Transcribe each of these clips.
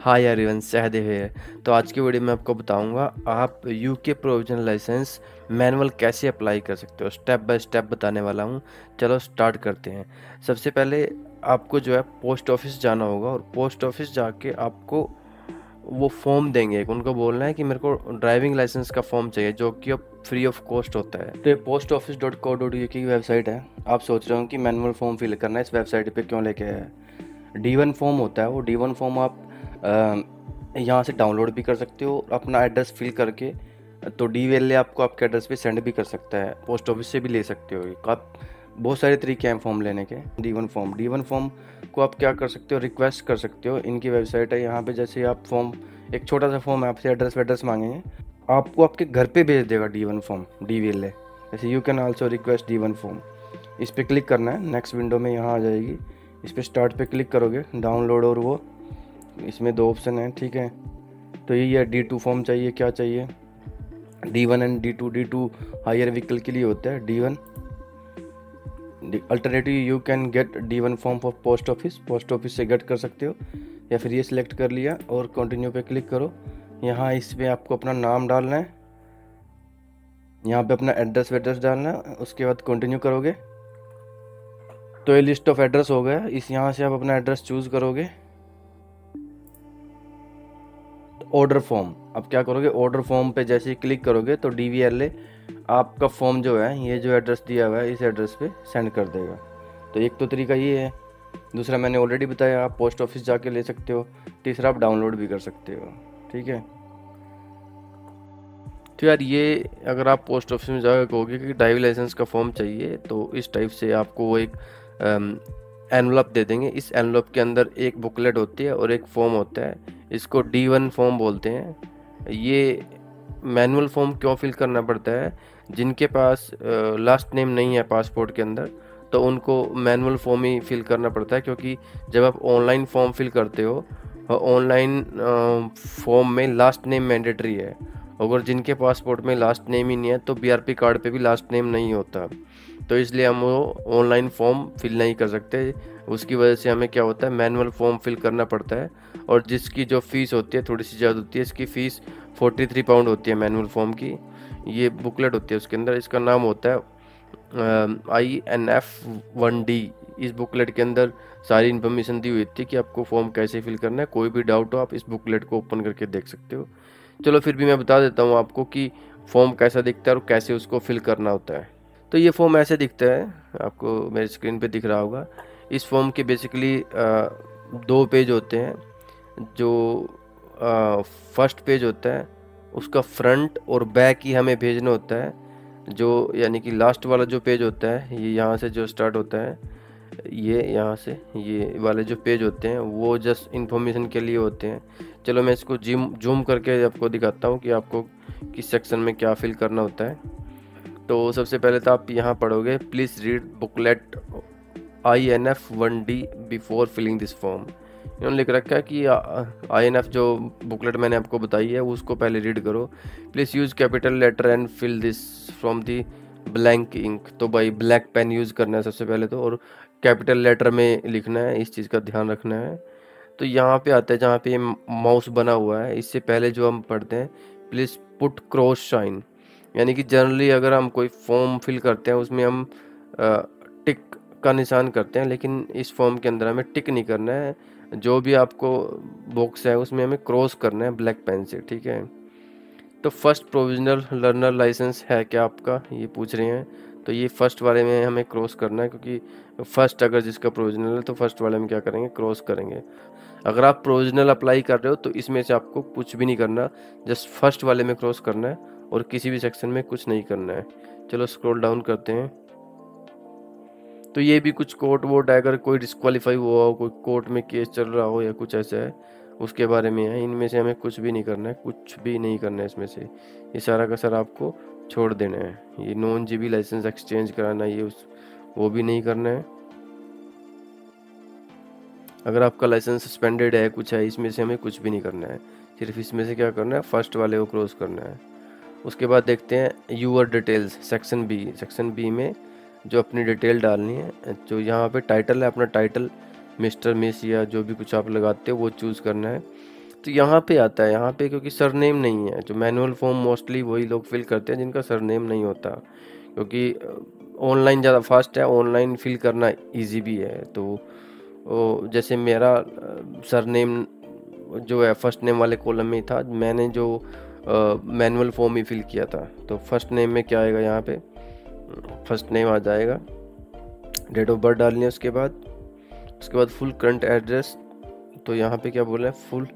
Hi everyone, Sahdev है। तो आज की वीडियो में आपको बताऊंगा आप यूके प्रोविजनल लाइसेंस मैनुअल कैसे अप्लाई कर सकते हो। स्टेप बाय स्टेप बताने वाला हूं। चलो स्टार्ट करते हैं। सबसे पहले आपको जो है पोस्ट ऑफिस जाना होगा और पोस्ट ऑफिस जाके आपको वो फॉर्म देंगे। उनको बोलना है कि मेरे को ड्राइविंग लाइसेंस का फॉर्म चाहिए, जो कि अब फ्री ऑफ कॉस्ट होता है। तो ये postoffice.co.uk की वेबसाइट है। आप सोच रहे हो कि मैनुअल फॉर्म फिल करना है, इस वेबसाइट पे क्यों लेके आया है। D1 फॉर्म होता है, वो D1 फॉर्म आप यहाँ से डाउनलोड भी कर सकते हो अपना एड्रेस फिल करके। तो DVLA आपको आपके एड्रेस पे सेंड भी कर सकता है, पोस्ट ऑफिस से भी ले सकते हो। आप बहुत सारे तरीके हैं फॉर्म लेने के। D1 फॉर्म को आप क्या कर सकते हो, रिक्वेस्ट कर सकते हो। इनकी वेबसाइट है, यहाँ पे जैसे आप फॉर्म, एक छोटा सा फॉर्म है, आपसे एड्रेस मांगेंगे, आपको आपके घर पे भेज देगा D1 फॉर्म DVLA। जैसे you can also request D1 form. इस पर क्लिक करना है, नेक्स्ट विंडो में यहाँ आ जाएगी। इस पर स्टार्ट पे क्लिक करोगे, डाउनलोड और वो, इसमें दो ऑप्शन है, ठीक है। तो यही है, D2 फॉर्म चाहिए, क्या चाहिए, D1 and D2 higher vehicle के लिए होता है D1। Alternative you can get D1 form for post office से गेट कर सकते हो, या फिर ये सिलेक्ट कर लिया और कंटिन्यू पे क्लिक करो। यहाँ इसमें आपको अपना नाम डालना है, यहाँ पे अपना एड्रेस डालना है, उसके बाद कंटिन्यू करोगे तो ये लिस्ट ऑफ एड्रेस हो गया। इस यहाँ से आप अपना एड्रेस चूज करोगे। ऑर्डर फॉर्म, अब क्या करोगे, ऑर्डर फॉर्म पे जैसे ही क्लिक करोगे तो DVLA आपका फॉर्म जो है, ये जो एड्रेस दिया हुआ है इस एड्रेस पे सेंड कर देगा। तो एक तो तरीका ये है, दूसरा मैंने ऑलरेडी बताया, आप पोस्ट ऑफिस जाके ले सकते हो, तीसरा आप डाउनलोड भी कर सकते हो, ठीक है। तो यार ये अगर आप पोस्ट ऑफिस में जाकर कहोगे कि ड्राइविंग लाइसेंस का फॉर्म चाहिए, तो इस टाइप से आपको वो एक एनवलप दे देंगे। इस एनवलप के अंदर एक बुकलेट होती है और एक फॉर्म होता है, इसको D1 फॉर्म बोलते हैं। ये मैनुअल फॉर्म क्यों फिल करना पड़ता है, जिनके पास लास्ट नेम नहीं है पासपोर्ट के अंदर, तो उनको मैनुअल फॉर्म ही फिल करना पड़ता है। क्योंकि जब आप ऑनलाइन फॉर्म फिल करते हो, ऑनलाइन फॉर्म में लास्ट नेम मैंडेटरी है। अगर जिनके पासपोर्ट में लास्ट नेम ही नहीं है तो BRP कार्ड पे भी लास्ट नेम नहीं होता। तो इसलिए हम वो ऑनलाइन फॉर्म फिल नहीं कर सकते। उसकी वजह से हमें क्या होता है, मैनुअल फॉर्म फिल करना पड़ता है। और जिसकी जो फ़ीस होती है थोड़ी सी ज़्यादा होती है, इसकी फ़ीस 43 पाउंड होती है मैनुअल फॉर्म की। ये बुकलेट होती है, उसके अंदर इसका नाम होता है INF1D। इस बुकलेट के अंदर सारी इन्फॉर्मेशन दी हुई थी कि आपको फॉर्म कैसे फिल करना है। कोई भी डाउट हो आप इस बुकलेट को ओपन करके देख सकते हो। चलो फिर भी मैं बता देता हूँ आपको कि फॉर्म कैसा दिखता है और कैसे उसको फिल करना होता है। तो ये फॉर्म ऐसे दिखता है, आपको मेरे स्क्रीन पे दिख रहा होगा। इस फॉर्म के बेसिकली दो पेज होते हैं। जो फर्स्ट पेज होता है उसका फ्रंट और बैक ही हमें भेजना होता है। जो यानी कि लास्ट वाला जो पेज होता है, ये यहाँ से जो स्टार्ट होता है, ये यहाँ से ये वाले जो पेज होते हैं वो जस्ट इन्फॉर्मेशन के लिए होते हैं। चलो मैं इसको जूम करके आपको दिखाता हूँ कि आपको किस सेक्शन में क्या फिल करना होता है। तो सबसे पहले तो आप यहाँ पढ़ोगे, please read booklet INF1D before filling this form. इन्होंने लिख रखा है कि INF जो बुकलेट मैंने आपको बताई है उसको पहले रीड करो। Please use capital letter and fill this from the blank ink. तो भाई ब्लैक पेन यूज़ करना है सबसे पहले तो, और कैपिटल लेटर में लिखना है, इस चीज़ का ध्यान रखना है। तो यहाँ पे आता है जहाँ पे माउस बना हुआ है, इससे पहले जो हम पढ़ते हैं, प्लीज़ पुट क्रॉस साइन। यानी कि जनरली अगर हम कोई फॉर्म फिल करते हैं उसमें हम टिक का निशान करते हैं, लेकिन इस फॉर्म के अंदर हमें टिक नहीं करना है। जो भी आपको बॉक्स है उसमें हमें क्रॉस करना है ब्लैक पेन से, ठीक है। तो फर्स्ट प्रोविजनल लर्नर लाइसेंस है क्या आपका, ये पूछ रहे हैं। तो ये फर्स्ट वाले में हमें क्रॉस करना है, क्योंकि फर्स्ट अगर जिसका प्रोविजनल है तो फर्स्ट वाले में क्या करेंगे, क्रॉस करेंगे। अगर आप प्रोविजनल अप्लाई कर रहे हो तो इसमें से आपको कुछ भी नहीं करना, जस्ट फर्स्ट वाले में क्रॉस करना है और किसी भी सेक्शन में कुछ नहीं करना है। चलो स्क्रॉल डाउन करते हैं। तो ये भी कुछ कोर्ट वोट है, अगर कोई डिस्क्वालीफाई हुआ हो, कोई कोर्ट में केस चल रहा हो या कुछ ऐसा है, उसके बारे में है। इनमें से हमें कुछ भी नहीं करना है, कुछ भी नहीं करना है इसमें से। ये सारा का सारा आपको छोड़ देना है। ये नॉन GB लाइसेंस एक्सचेंज कराना, ये वो भी नहीं करना है। अगर आपका लाइसेंस सस्पेंडेड है, कुछ है, इसमें से हमें कुछ भी नहीं करना है। सिर्फ इसमें से क्या करना है, फर्स्ट वाले को क्रॉस करना है। उसके बाद देखते हैं your details, section B। Section B में जो अपनी डिटेल डालनी है, जो यहाँ पे टाइटल है, अपना टाइटल मिस्टर मिस या जो भी कुछ आप लगाते हो वो चूज़ करना है। तो यहाँ पे आता है, यहाँ पे क्योंकि सरनेम नहीं है, जो मैनुअल फॉर्म मोस्टली वही लोग फिल करते हैं जिनका सरनेम नहीं होता, क्योंकि ऑनलाइन ज़्यादा फास्ट है, ऑनलाइन फिल करना इजी भी है। तो जैसे मेरा सरनेम जो है फर्स्ट नेम वाले कॉलम में ही था, मैंने जो मैनुअल फॉर्म ही फिल किया था। तो फर्स्ट नेम में क्या आएगा, यहाँ पे फर्स्ट नेम आ जाएगा, डेट ऑफ बर्थ डालनी है, उसके बाद फुल करंट एड्रेस। तो यहाँ पे क्या बोल रहे हैं, फुल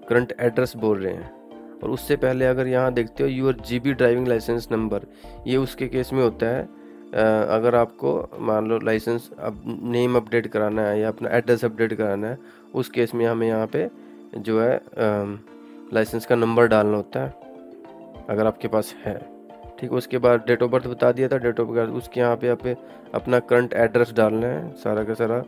करंट एड्रेस बोल रहे हैं। और उससे पहले अगर यहाँ देखते हो your GB driving licence number, ये उसके केस में होता है अगर आपको मान लो लाइसेंस अब नेम अपडेट कराना है या अपना एड्रेस अपडेट कराना है, उस केस में हमें यहाँ पे जो है लाइसेंस का नंबर डालना होता है अगर आपके पास है। ठीक है, उसके बाद डेट ऑफ बर्थ बता दिया था, डेट ऑफ बर्थ उसके यहाँ पे अपना करंट एड्रेस डालना है सारा का सारा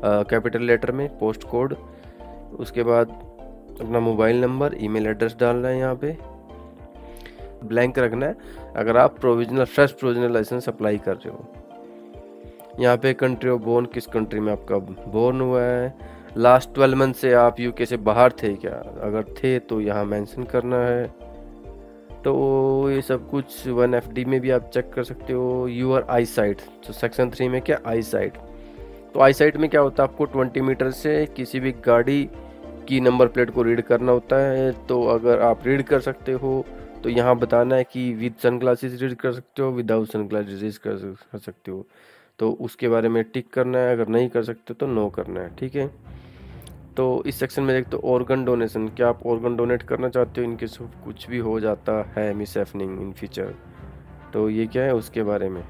कैपिटल लेटर में, पोस्ट कोड, उसके बाद अपना मोबाइल नंबर, ईमेल एड्रेस डालना है, यहाँ पे ब्लैंक रखना है अगर आप फ्रेश प्रोविजनल लाइसेंस अप्लाई कर रहे हो। यहाँ पे कंट्री ऑफ बोर्न, किस कंट्री में आपका बोर्न हुआ है, लास्ट 12 मंथ से आप यूके से बाहर थे क्या, अगर थे तो यहाँ मेंशन करना है। तो ये सब कुछ 1FD में भी आप चेक कर सकते हो। यूर आई साइट, तो सेक्शन 3 में क्या आई साइट, तो आई साइट में क्या होता है, आपको 20 मीटर से किसी भी गाड़ी की नंबर प्लेट को रीड करना होता है। तो अगर आप रीड कर सकते हो तो यहाँ बताना है कि विद सनग्लासेस रीड कर सकते हो, विदाउट सनग्लासेस रीड कर सकते हो, तो उसके बारे में टिक करना है, अगर नहीं कर सकते तो नो करना है। ठीक है, तो इस सेक्शन में देखते हो ऑर्गन डोनेशन, क्या आप ऑर्गन डोनेट करना चाहते हो इनकेस कुछ भी हो जाता है मिस हैपनिंग इन फ्यूचर, तो ये क्या है उसके बारे में,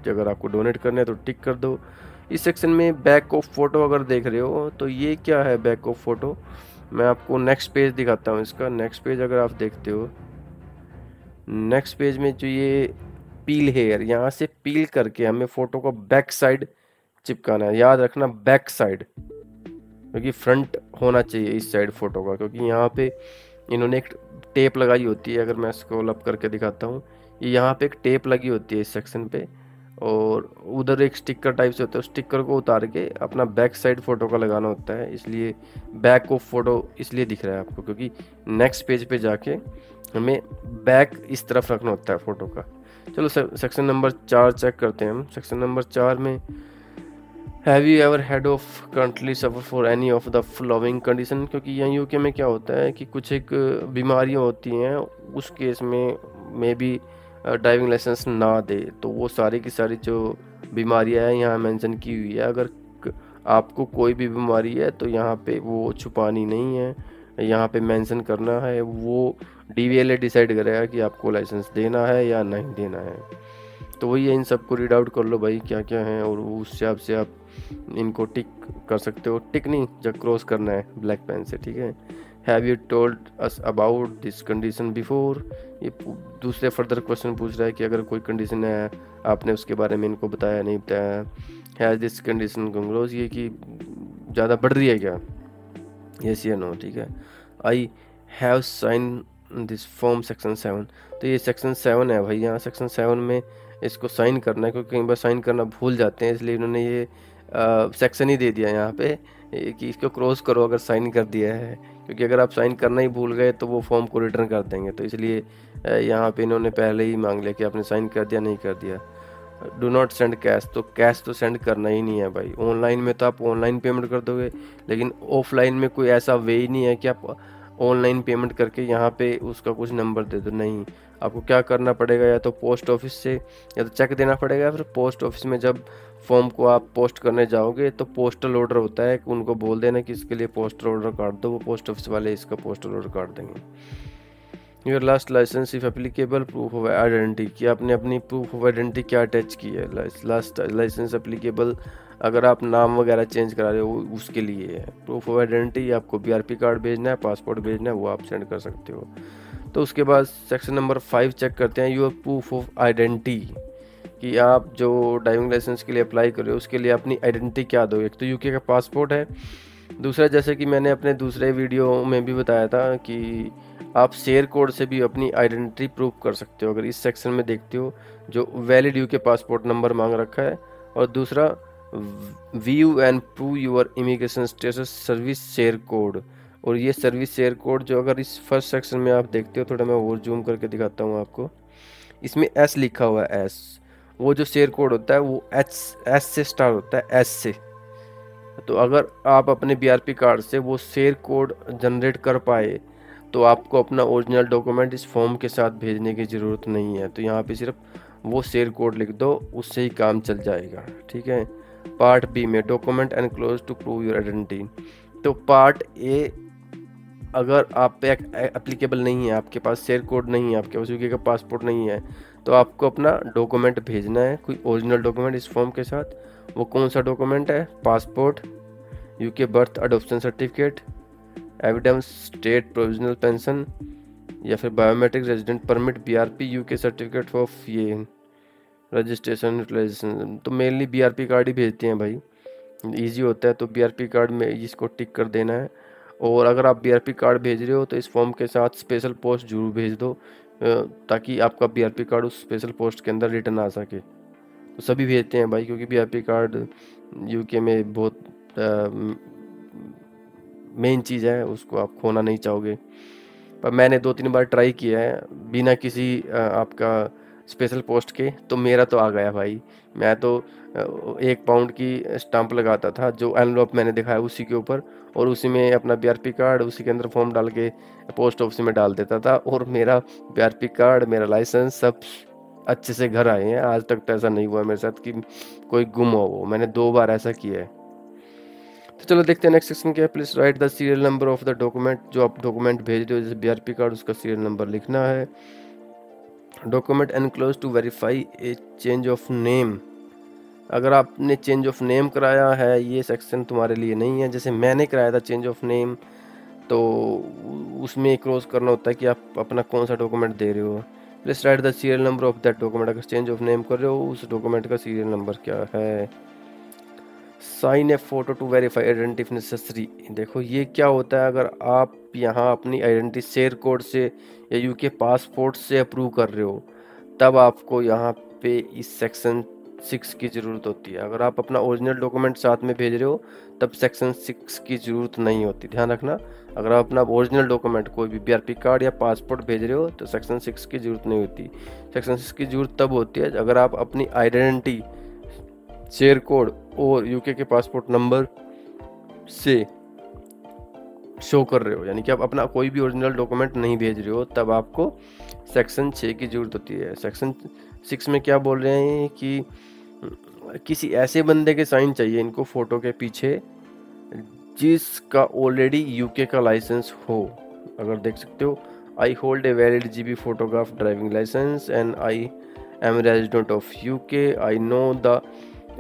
अगर आपको डोनेट करना है तो टिक कर दो। इस सेक्शन में बैक ऑफ फोटो अगर देख रहे हो तो ये क्या है बैक ऑफ फोटो, मैं आपको नेक्स्ट पेज दिखाता हूँ इसका। नेक्स्ट पेज अगर आप देखते हो, नेक्स्ट पेज में जो ये पील हेयर, यहाँ से पील करके हमें फोटो को बैक साइड चिपकाना है, याद रखना बैक साइड, क्योंकि फ्रंट होना चाहिए इस साइड फोटो का, क्योंकि यहाँ पे इन्होंने एक टेप लगाई होती है। अगर मैं स्क्रॉल अप करके दिखाता हूँ, ये यहाँ पे एक टेप लगी होती है इस सेक्शन पे, और उधर एक स्टिकर टाइप से होता है, उस स्टिकर को उतार के अपना बैक साइड फोटो का लगाना होता है, इसलिए बैक ऑफ फोटो इसलिए दिख रहा है आपको, क्योंकि नेक्स्ट पेज पे जाके हमें बैक इस तरफ रखना होता है फोटो का। चलो सेक्शन नंबर 4 चेक करते हैं हम। सेक्शन नंबर 4 में have you ever had of currently suffer for any of the following condition, क्योंकि यहाँ यूके में क्या होता है कि कुछ एक बीमारियाँ होती हैं, उस केस में मे बी ड्राइविंग लाइसेंस ना दे, तो वो सारी की सारी जो बीमारियाँ हैं यहाँ मेंशन की हुई है। अगर आपको कोई भी बीमारी है तो यहाँ पे वो छुपानी नहीं है, यहाँ पे मेंशन करना है, वो DVLA डिसाइड करेगा कि आपको लाइसेंस देना है या नहीं देना है। तो वही है, इन सबको रीड आउट कर लो भाई क्या क्या है, और उस हिसाब से आप इनको टिक कर सकते हो, टिक नहीं जब क्रॉस करना है ब्लैक पेन से। ठीक है, have you told us about this condition before, ये दूसरे फर्दर क्वेश्चन पूछ रहा है कि अगर कोई कंडीशन है आपने उसके बारे में इनको बताया नहीं बताया। हैज दिस कंडीशन कंग्रोज, ये कि ज़्यादा बढ़ रही है क्या, यस या नो। ठीक है, I have sign this form section 7, तो ये सेक्शन 7 है भाई, यहाँ सेक्शन 7 में इसको साइन करना है, क्योंकि कई बार साइन करना भूल जाते हैं, इसलिए इन्होंने ये सेक्शन ही दे दिया यहाँ पे कि इसको क्रॉस करो अगर साइन कर दिया है, क्योंकि अगर आप साइन करना ही भूल गए तो वो फॉर्म को रिटर्न कर देंगे। तो इसलिए यहाँ पे इन्होंने पहले ही मांग लिया कि आपने साइन कर दिया नहीं कर दिया। डू नॉट सेंड कैश, तो कैश तो सेंड करना ही नहीं है भाई। ऑनलाइन में तो आप ऑनलाइन पेमेंट कर दोगे, लेकिन ऑफलाइन में कोई ऐसा वे ही नहीं है कि आप ऑनलाइन पेमेंट करके यहाँ पे उसका कुछ नंबर दे दो, नहीं। आपको क्या करना पड़ेगा, या तो पोस्ट ऑफिस से या तो चेक देना पड़ेगा, फिर पोस्ट ऑफिस में जब फॉर्म को आप पोस्ट करने जाओगे तो पोस्टल ऑर्डर होता है, उनको बोल देना कि इसके लिए पोस्टल ऑर्डर काट दो, वो पोस्ट ऑफिस वाले इसका पोस्टल ऑर्डर काट देंगे। Your last licence if applicable, proof of identity, कि आपने अपनी प्रूफ ऑफ आइडेंटिटी क्या अटैच की है। लास्ट लाइसेंस एप्लीकेबल अगर आप नाम वगैरह चेंज करा रहे हो उसके लिए है। प्रूफ ऑफ आइडेंटिटी आपको BRP कार्ड भेजना है, पासपोर्ट भेजना है, वो आप सेंड कर सकते हो। तो उसके बाद सेक्शन नंबर 5 चेक करते हैं, योर प्रूफ ऑफ आइडेंटिटी, कि आप जो ड्राइविंग लाइसेंस के लिए अप्लाई कर रहे हो उसके लिए अपनी आइडेंटिटी क्या दो। एक तो यूके का पासपोर्ट है, दूसरा जैसे कि मैंने अपने दूसरे वीडियो में भी बताया था कि आप शेयर कोड से भी अपनी आइडेंटिटी प्रूव कर सकते हो। अगर इस सेक्शन में देखते हो जो वैलिड यूके पासपोर्ट नंबर मांग रखा है, और दूसरा view and prove your immigration status service share code. और ये सर्विस शेयर कोड जो अगर इस फर्स्ट सेक्शन में आप देखते हो, थोड़ा मैं और जूम करके दिखाता हूँ आपको, इसमें एस लिखा हुआ है, एस। वो जो शेयर कोड होता है वो एस से स्टार्ट होता है, एस से। तो अगर आप अपने बीआरपी कार्ड से वो शेयर कोड जनरेट कर पाए तो आपको अपना ओरिजिनल डॉक्यूमेंट इस फॉर्म के साथ भेजने की ज़रूरत नहीं है। तो यहाँ पे सिर्फ वो शेयर कोड लिख दो, उससे ही काम चल जाएगा, ठीक है। पार्ट बी में document enclose to prove your identity. तो पार्ट ए, अगर आप पे एप्लीकेबल नहीं है, आपके पास शेयर कोड नहीं है, आपके पास यूके का पासपोर्ट नहीं है, तो आपको अपना डॉक्यूमेंट भेजना है, कोई ओरिजिनल डॉक्यूमेंट इस फॉर्म के साथ। वो कौन सा डॉक्यूमेंट है? Passport, UK birth adoption certificate, evidence state provisional pension, या फिर biometric resident permit, BRP, UK certificate of ये रजिस्ट्रेशन यूटिलाइजेशन। तो मेनली बीआरपी कार्ड ही भेजते हैं भाई, इजी होता है। तो बीआरपी कार्ड में इसको टिक कर देना है। और अगर आप बीआरपी कार्ड भेज रहे हो तो इस फॉर्म के साथ स्पेशल पोस्ट जरूर भेज दो, ताकि आपका बीआरपी कार्ड उस स्पेशल पोस्ट के अंदर रिटर्न आ सके। तो सभी भेजते हैं भाई, क्योंकि बीआरपी कार्ड यूके में बहुत मेन चीज़ है, उसको आप खोना नहीं चाहोगे। पर मैंने 2-3 बार ट्राई किया है बिना किसी आपका स्पेशल पोस्ट के, तो मेरा तो आ गया भाई। मैं तो 1 पाउंड की स्टाम्प लगाता था, जो एनवलप मैंने दिखाया उसी के ऊपर, और उसी में अपना बीआरपी कार्ड उसी के अंदर फॉर्म डाल के पोस्ट ऑफिस में डाल देता था, और मेरा बीआरपी कार्ड, मेरा लाइसेंस सब अच्छे से घर आए हैं। आज तक तो ऐसा नहीं हुआ मेरे साथ कि कोई गुम हो। वो मैंने 2 बार ऐसा किया है। तो चलो देखते हैं नेक्स्ट सेक्शन क्या है। Please write the serial number of the document. जो आप डॉक्यूमेंट भेज रहे हो जैसे बीआरपी कार्ड, उसका सीरियल नंबर लिखना है। Document enclose to verify a change of name. अगर आपने चेंज ऑफ नेम कराया है, ये सेक्शन तुम्हारे लिए नहीं है। जैसे मैंने कराया था चेंज ऑफ नेम, तो उसमें क्रॉस करना होता है कि आप अपना कौन सा डॉक्यूमेंट दे रहे हो। Please write the serial number of that document. अगर चेंज ऑफ नेम कर रहे हो, उस डॉक्यूमेंट का सीरियल नंबर क्या है। Sign a photo to verify identity necessary. देखो ये क्या होता है, अगर आप यहाँ अपनी आइडेंटिटी शेयर कोड से या यूके पासपोर्ट से अप्रूव कर रहे हो, तब आपको यहाँ पे इस सेक्शन 6 की ज़रूरत होती है। अगर आप अपना ओरिजिनल डॉक्यूमेंट साथ में भेज रहे हो, तब सेक्शन 6 की ज़रूरत नहीं होती। ध्यान रखना, अगर आप अपना ओरिजिनल डॉक्यूमेंट कोई भी बीआरपी कार्ड या पासपोर्ट भेज रहे हो, तो सेक्शन 6 की ज़रूरत नहीं होती। सेक्शन 6 की ज़रूरत तब होती है अगर आप अपनी आइडेंटिटी शेयर कोड और यूके के पासपोर्ट नंबर से शो कर रहे हो, यानी कि आप अपना कोई भी ओरिजिनल डॉक्यूमेंट नहीं भेज रहे हो, तब आपको सेक्शन 6 की ज़रूरत होती है। सेक्शन 6 में क्या बोल रहे हैं कि किसी ऐसे बंदे के साइन चाहिए इनको फ़ोटो के पीछे जिसका ऑलरेडी यूके का लाइसेंस हो। अगर देख सकते हो, I hold a valid GB photograph driving licence and I am resident of UK, I know the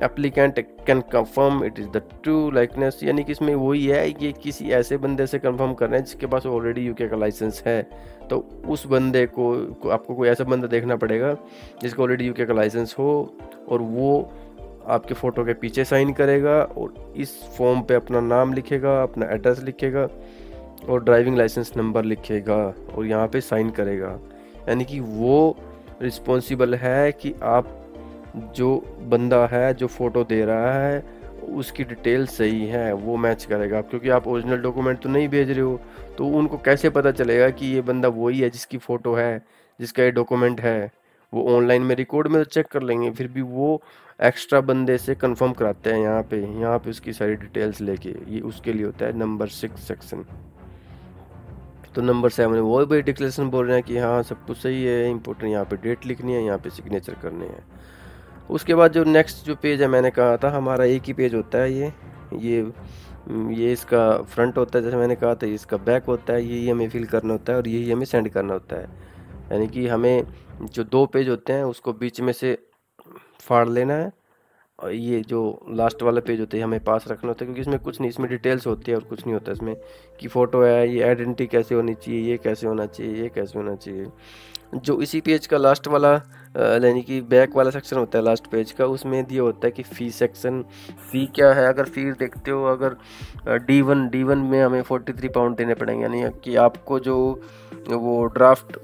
applicant can confirm it is the true likeness. यानी कि इसमें वही है कि किसी ऐसे बंदे से कंफर्म कर रहे हैं जिसके पास ऑलरेडी यूके का लाइसेंस है। तो उस बंदे को आपको कोई ऐसा बंदा देखना पड़ेगा जिसका ऑलरेडी यूके का लाइसेंस हो, और वो आपके फ़ोटो के पीछे साइन करेगा और इस फॉर्म पे अपना नाम लिखेगा, अपना एड्रेस लिखेगा और ड्राइविंग लाइसेंस नंबर लिखेगा और यहाँ पे साइन करेगा। यानी कि वो रिस्पॉन्सिबल है कि आप जो बंदा है जो फ़ोटो दे रहा है उसकी डिटेल सही है, वो मैच करेगा। क्योंकि आप ओरिजिनल डॉक्यूमेंट तो नहीं भेज रहे हो, तो उनको कैसे पता चलेगा कि ये बंदा वही है जिसकी फ़ोटो है, जिसका ये डॉक्यूमेंट है। वो ऑनलाइन में रिकॉर्ड में तो चेक कर लेंगे, फिर भी वो एक्स्ट्रा बंदे से कंफर्म कराते हैं यहाँ पे उसकी सारी डिटेल्स लेके। ये उसके लिए होता है नंबर 6 सेक्शन। तो नंबर 7 वो भी डिक्लेरेशन बोल रहे हैं कि हाँ सब कुछ सही है, इंपॉर्टेंट यहाँ पे डेट लिखनी है, यहाँ पे सिग्नेचर करने हैं। उसके बाद जो नेक्स्ट जो पेज है, मैंने कहा था हमारा एक ही पेज होता है। ये इसका फ्रंट होता है, जैसे मैंने कहा था इसका बैक होता है। यही हमें फिल करना होता है और यही हमें सेंड करना होता है। यानी कि हमें जो 2 पेज होते हैं उसको बीच में से फाड़ लेना है, और ये जो लास्ट वाला पेज होता है हमें पास रखना होता है, क्योंकि इसमें कुछ नहीं, इसमें डिटेल्स होती है और कुछ नहीं होता इसमें कि फ़ोटो है, ये आइडेंटिटी कैसे होनी चाहिए, ये कैसे होना चाहिए, ये कैसे होना चाहिए। जो इसी पेज का लास्ट वाला यानी कि बैक वाला सेक्शन होता है लास्ट पेज का, उसमें दिया होता है कि फ़ी सेक्शन। फ़ी क्या है, अगर फ़ी देखते हो, अगर D1 में हमें 43 पाउंड देने पड़ेंगे। यानी कि आपको जो वो ड्राफ्ट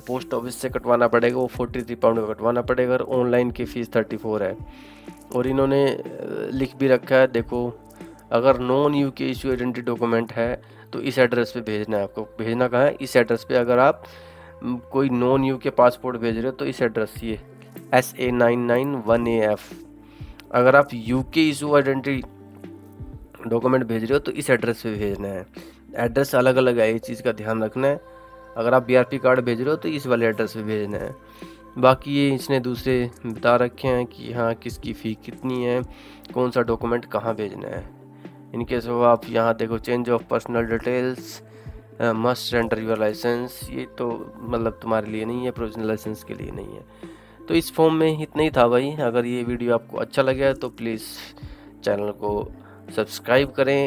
पोस्ट ऑफिस से कटवाना पड़ेगा वो 43 पाउंड का कटवाना पड़ेगा, और ऑनलाइन की फ़ीस 34 है। और इन्होंने लिख भी रखा है, देखो, अगर non UK issue identity document है तो इस एड्रेस पे भेजना है। आपको भेजना कहाँ है? इस एड्रेस पे। अगर आप कोई नॉन यूके पासपोर्ट भेज रहे हो तो इस एड्रेस, ये SA991AF। अगर आप यूके इशू आइडेंटिटी डॉक्यूमेंट भेज रहे हो तो इस एड्रेस पे भेजना है। एड्रेस अलग अलग है, इस चीज़ का ध्यान रखना है। अगर आप BRP कार्ड भेज रहे हो तो इस वाले एड्रेस पे भेजना है। बाकी ये इसने दूसरे बता रखे हैं कि हाँ किसकी फ़ी कितनी है, कौन सा डॉक्यूमेंट कहाँ भेजना है। इनकेस ऑफ आप यहाँ देखो, change of personal details, must enter your licence, ये तो मतलब तुम्हारे लिए नहीं है, प्रोविजनल लाइसेंस के लिए नहीं है। तो इस फॉर्म में इतना ही था भाई। अगर ये वीडियो आपको अच्छा लगा तो प्लीज़ चैनल को सब्सक्राइब करें।